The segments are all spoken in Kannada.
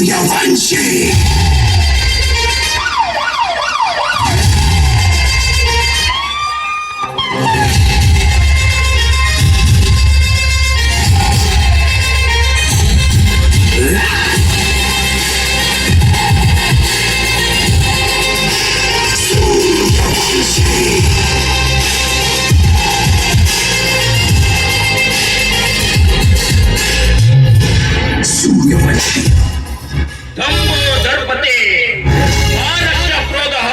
ಸೂರ್ಯವಂಶಿ ಧಮ್ಮೋ ಧರ್ಮತೆ ಮಾನಶ್ಚ ಕ್ರೋಧಃ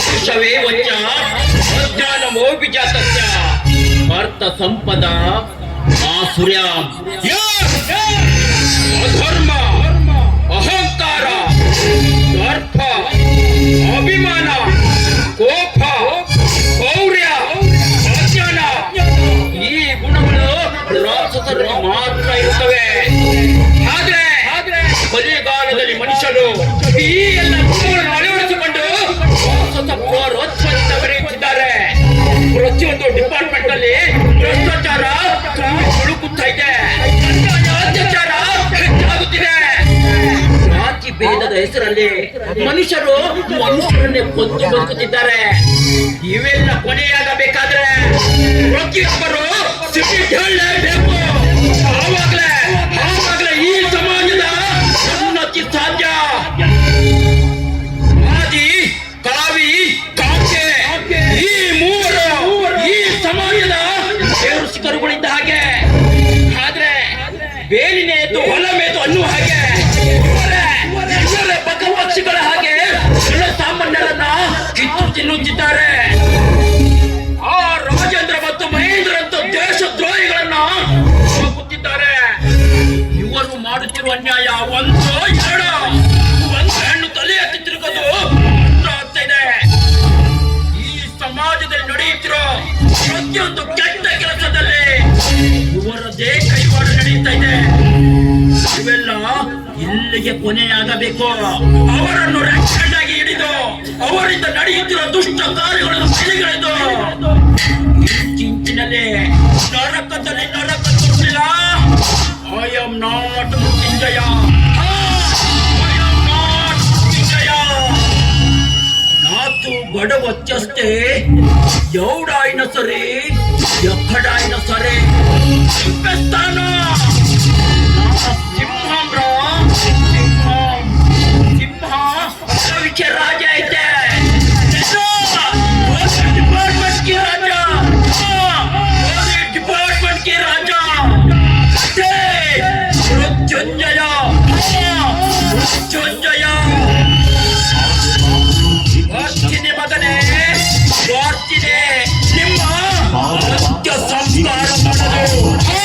ಪುರುಷವೇ ವಚ್ಚ ಅಜ್ಞಾನಮೋ ವಿಜಾತಸ್ಯ ಅರ್ಥ ಸಂಪದ ಆಸುರ್ಯಾಂ ಅಧರ್ಮ ಅಹಂಕಾರ ದರ್ಪ ಅಭಿಮಾನ ಕೋಪ ಶೌರ್ಯ ಅಜ್ಞಾನ ಈ ಗುಣಗಳು ರಾಕ್ಷಸರಿಗೆ ಮಾತ್ರ ಇರುತ್ತವೆ. ಆದ್ರೆ ಕೊನೆಗಾಲದಲ್ಲಿ ಮನುಷ್ಯರು ಈ ಎಲ್ಲ ಗುಣಗಳನ್ನು ಅಳವಡಿಸಿಕೊಂಡು ಬರೆಯುತ್ತಿದ್ದಾರೆ. ಪ್ರತಿಯೊಂದು ಡಿಪಾರ್ಟ್ಮೆಂಟ್ ಅಲ್ಲಿ ಭ್ರಷ್ಟಾಚಾರ ಹುಡುಕುತ್ತಾ ಇದೆ, ಅತ್ಯಾಚಾರ ಹೆಚ್ಚಾಗುತ್ತಿದೆ. ಜಾತಿ ಭೇದದ ಹೆಸರಲ್ಲಿ ಮನುಷ್ಯರನ್ನೇ ಕೊಂದು ಬದುಕುತ್ತಿದ್ದಾರೆ. ಇವೆಲ್ಲ ಕೊನೆಯಾಗಬೇಕಾದ್ರೆ ಪ್ರತಿಯೊಬ್ಬರು ಹೇಳಲೇಬೇಕು. ಆವಾಗಲೇ ಈ ಸಮಾಜದ ಉನ್ನತಿ ಸಾಧ್ಯ. ಆದಿ ಕಾವಿ ಕಾಕೆ ಈ ಮೂವರು ಈ ಸಮಾಜದ ಶಿಖರಗಳಿದ್ದ ಹಾಗೆ. ಆದ್ರೆ ಬೇಲಿನೇತು ಹೊಲ ಮೇತು ಅನ್ನುವ ಹಾಗೆ ಇವರೇ ಪಕ್ಷಿಗಳ ಹಾಗೆ ಸಾಮಾನ್ಯರನ್ನ ಕಿತ್ತು ತಿನ್ನುತ್ತಿದ್ದಾರೆ. ಆ ರಾಜೇಂದ್ರ ಮತ್ತು ಮಹೇಂದ್ರ ಅಂತ ದೇಶದ್ರೋಹಿಗಳನ್ನ ಹೋಗುತ್ತಿದ್ದಾರೆ. ಇವರು ಮಾಡುತ್ತಿರುವ ಅನ್ಯಾಯ ಒಂದು ಎರಡು. ಒಂದು ಹೆಣ್ಣು ತಲೆ ಎತ್ತಿ ತಿರುಗೋದು ಆಗ್ತಾ ಇದೆ. ಈ ಸಮಾಜದಲ್ಲಿ ನಡೆಯುತ್ತಿರೋ ಪ್ರತಿಯೊಂದು ಕೆಟ್ಟ ಕೆಲಸದಲ್ಲಿ ಇವರದೇ ಕೈವಾಡ ನಡೆಯುತ್ತಾ ಇದೆ. ಇವೆಲ್ಲ ಇಲ್ಲಿಗೆ ಕೊನೆಯಾಗಬೇಕು. ಅವರನ್ನು ರಕ್ಷಣೆಯಾಗಿ ಹಿಡಿದು ಅವರಿಂದ ನಡೆಯುತ್ತಿರುವ ದುಷ್ಟ ಕಾರ್ಯಗಳನ್ನು ಬಯಲಿಗೆಳೆದು ಇಂಚಿನಲ್ಲಿ ನರಕದಲ್ಲಿ ನರಕ ತೋರಿಸಿಲ್ಲ. I am not Mೃತ್ಯುಂಜಯ. I am not Mೃತ್ಯುಂಜಯ. నాతో గొడవ వచ్చేస్తే ఎవడైనా సరే ఎక్కడైనా సరే చంపేస్తాను. సింహం రా సింహం. సింహ రాజా అయితే డిపార్ట్మెంట్ కి రాజా. డిపార్ట్మెంట్ కి రాజా ಮೃತ್ಯುಂಜಯ. ಮೃತ್ಯುಂಜಯ ಬರ್ತೀನಿ ಮಗನೇ, ಬರ್ತೀನಿ. ನಿಮ್ಮ ಅಂತ್ಯ ಸಂಸ್ಕಾರ ಮಾಡೋದು